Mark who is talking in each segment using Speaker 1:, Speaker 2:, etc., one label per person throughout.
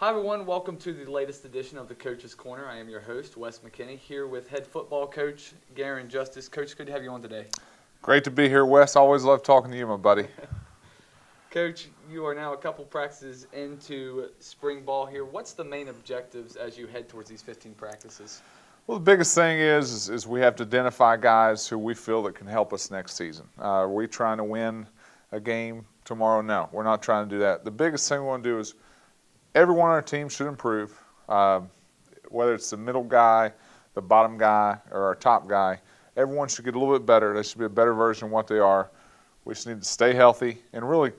Speaker 1: Hi everyone, welcome to the latest edition of the Coach's Corner. I am your host, Wes McKinney, here with head football coach Garin. Coach, good to have you on today.
Speaker 2: Great to be here, Wes. Always love talking to you, my buddy.
Speaker 1: Coach, you are now a couple practices into spring ball here. What's the main objectives as you head towards these 15 practices?
Speaker 2: Well, the biggest thing is we have to identify guys who we feel that can help us next season. Are we trying to win a game tomorrow? No, we're not trying to do that. The biggest thing we want to do is everyone on our team should improve, whether it's the middle guy, the bottom guy, or our top guy. Everyone should get a little bit better. They should be a better version of what they are. We just need to stay healthy and really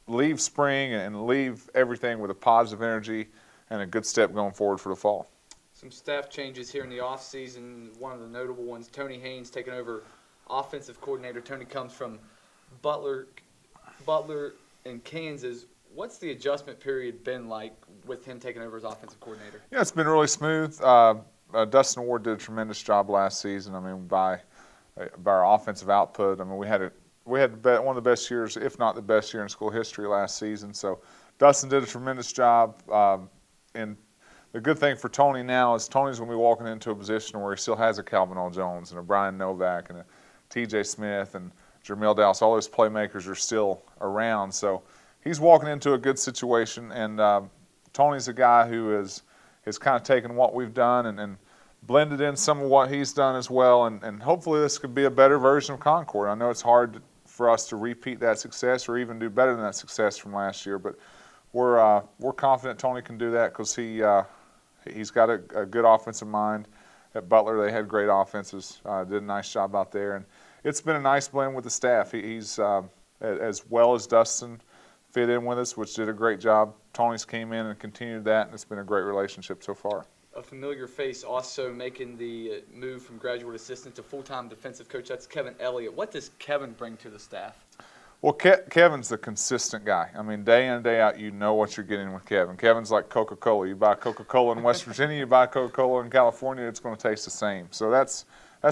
Speaker 2: leave spring and leave everything with a positive energy and a good step going forward for the fall.
Speaker 1: Some staff changes here in the offseason. One of the notable ones, Tony Haynes taking over offensive coordinator. Tony comes from Butler in Kansas. What's the adjustment period been like with him taking over as offensive coordinator?
Speaker 2: Yeah, it's been really smooth. Dustin Ward did a tremendous job last season. I mean, by our offensive output, I mean we had one of the best years, if not the best year in school history last season. So Dustin did a tremendous job. And the good thing for Tony now is Tony's going to be walking into a position where he still has a Calvin L. Jones and a Brian Novak and a T.J. Smith and Jermel Dallas. All those playmakers are still around. So he's walking into a good situation, and Tony's a guy who has kind of taken what we've done and blended in some of what he's done as well, and hopefully this could be a better version of Concord. I know it's hard for us to repeat that success or even do better than that success from last year, but we're confident Tony can do that because he's got a good offensive mind. At Butler, they had great offenses, did a nice job out there, and it's been a nice blend with the staff. He's as well as Dustin fit in with us, which did a great job. Tony's came in and continued that, and it's been a great relationship so far.
Speaker 1: A familiar face also making the move from graduate assistant to full-time defensive coach. That's Kevin Elliott. What does Kevin bring to the staff?
Speaker 2: Well, Kevin's a consistent guy. I mean, day in and day out, you know what you're getting with Kevin. Kevin's like Coca-Cola. You buy Coca-Cola in West Virginia, you buy Coca-Cola in California, it's going to taste the same. So that's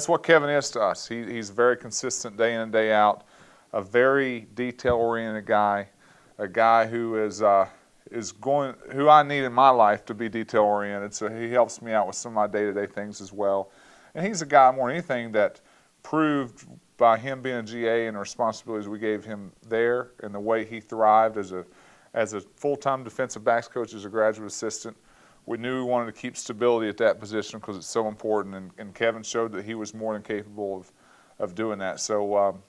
Speaker 2: what Kevin is to us. He's very consistent day in and day out, a very detail-oriented guy, a guy who who I need in my life to be detail-oriented. So he helps me out with some of my day-to-day things as well. And he's a guy more than anything that proved by him being a GA and the responsibilities we gave him there and the way he thrived as a full-time defensive backs coach, as a graduate assistant. We knew we wanted to keep stability at that position because it's so important, and Kevin showed that he was more than capable of doing that. So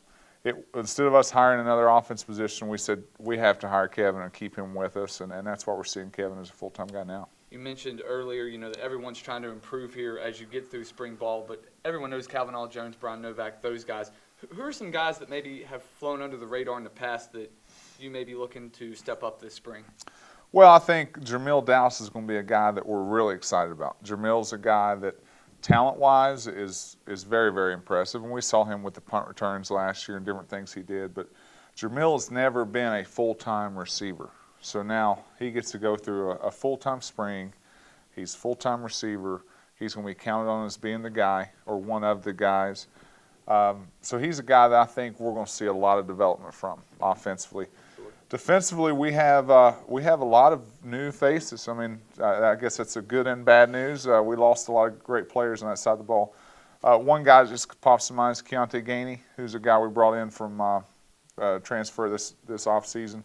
Speaker 2: instead of us hiring another offense position, we said we have to hire Kevin and keep him with us, and that's why we're seeing Kevin as a full-time guy now.
Speaker 1: You mentioned earlier, that everyone's trying to improve here as you get through spring ball, but everyone knows Calvin L. Jones, Brian Novak, those guys. Who are some guys that maybe have flown under the radar in the past that you may be looking to step up this spring?
Speaker 2: Well, I think Jermel Dallas is going to be a guy that we're really excited about. Jermel's a guy that talent-wise is very, very impressive, and we saw him with the punt returns last year and different things he did, but Jermel has never been a full-time receiver. So now he gets to go through a full-time spring. He's a full-time receiver. He's going to be counted on as being the guy or one of the guys. So he's a guy that I think we're going to see a lot of development from offensively. Defensively, we have a lot of new faces. I mean, I guess that's a good and bad news. We lost a lot of great players on that side of the ball. One guy that just pops to mind is Garin, who's a guy we brought in from transfer this offseason.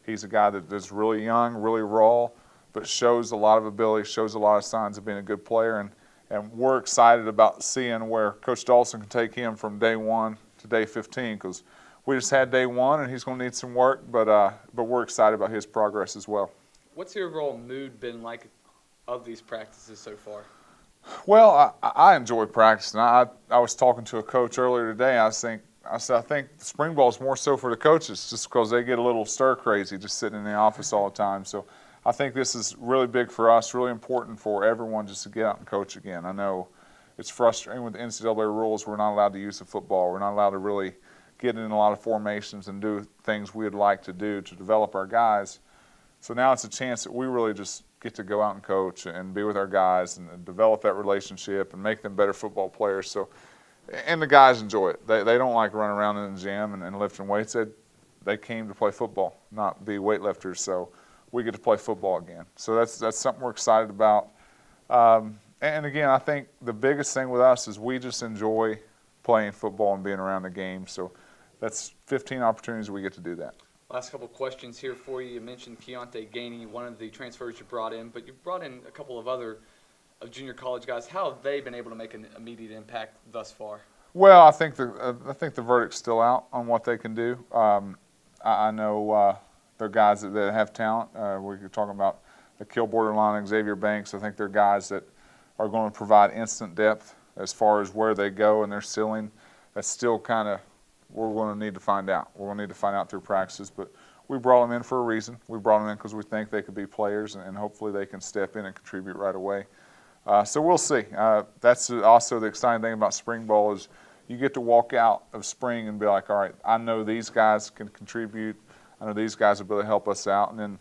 Speaker 2: He's a guy that's really young, really raw, but shows a lot of ability, shows a lot of signs of being a good player, and we're excited about seeing where Coach Dawson can take him from day 1 to day 15 because we just had day 1 and he's going to need some work, but we're excited about his progress as well.
Speaker 1: What's the overall mood been like of these practices so far?
Speaker 2: Well, I enjoy practicing. I was talking to a coach earlier today. I said I think spring ball is more so for the coaches just because they get a little stir crazy just sitting in the office all the time. So I think this is really big for us, really important for everyone just to get out and coach again. I know it's frustrating with the NCAA rules. We're not allowed to use the football. We're not allowed to really get in a lot of formations and do things we'd like to do to develop our guys. So now it's a chance that we really just get to go out and coach and be with our guys and develop that relationship and make them better football players. So, and the guys enjoy it. They don't like running around in the gym and lifting weights. They came to play football, not be weightlifters. So we get to play football again. So that's something we're excited about. And again, I think the biggest thing with us is we just enjoy playing football and being around the game. So that's 15 opportunities we get to do that.
Speaker 1: Last couple questions here for you. You mentioned Garin, one of the transfers you brought in, but you brought in a couple of other junior college guys. How have they been able to make an immediate impact thus far?
Speaker 2: Well, I think the verdict's still out on what they can do. I know they're guys that have talent. We're talking about the kill borderline, Xavier Banks. I think they're guys that are going to provide instant depth as far as where they go and their ceiling. That's still kind of we're going to need to find out. We're going to need to find out through practices, but we brought them in for a reason. We brought them in because we think they could be players, and hopefully they can step in and contribute right away. So we'll see. That's also the exciting thing about spring ball is you get to walk out of spring and be like, all right, I know these guys can contribute. I know these guys will be able to help us out. And then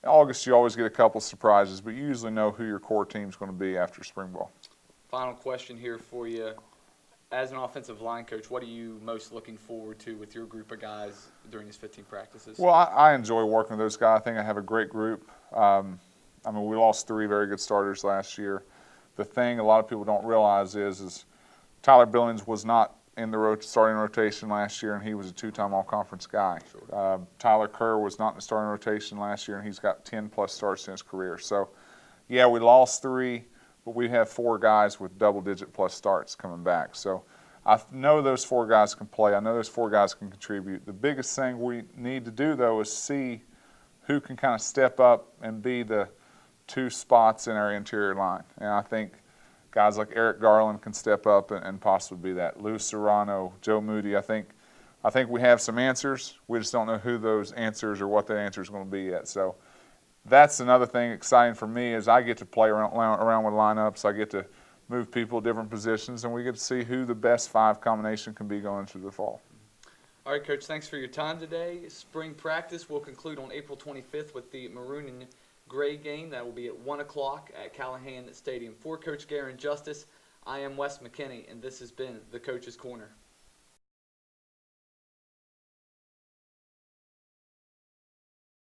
Speaker 2: in August, you always get a couple surprises, but you usually know who your core team's going to be after spring ball.
Speaker 1: Final question here for you. As an offensive line coach, what are you most looking forward to with your group of guys during these 15 practices?
Speaker 2: Well, I enjoy working with those guys. I think I have a great group. I mean, we lost 3 very good starters last year. The thing a lot of people don't realize is Tyler Billings was not in the starting rotation last year, and he was a 2-time all-conference guy. Sure. Tyler Kerr was not in the starting rotation last year, and he's got 10-plus starts in his career. So, yeah, we lost 3, but we have 4 guys with double-digit-plus starts coming back. So I know those 4 guys can play. I know those 4 guys can contribute. The biggest thing we need to do, though, is see who can kind of step up and be the 2 spots in our interior line. And I think guys like Eric Garland can step up and possibly be that. Lou Serrano, Joe Moody. I think we have some answers. We just don't know who those answers or what that answer is going to be yet. So that's another thing exciting for me is I get to play around with lineups. I get to move people to different positions, and we get to see who the best 5 combination can be going into the fall.
Speaker 1: All right, Coach, thanks for your time today. Spring practice will conclude on April 25th with the Maroon and Gray game. That will be at 1 o'clock at Callahan Stadium. For Coach Garin Justice, I am Wes McKinney, and this has been the Coach's Corner.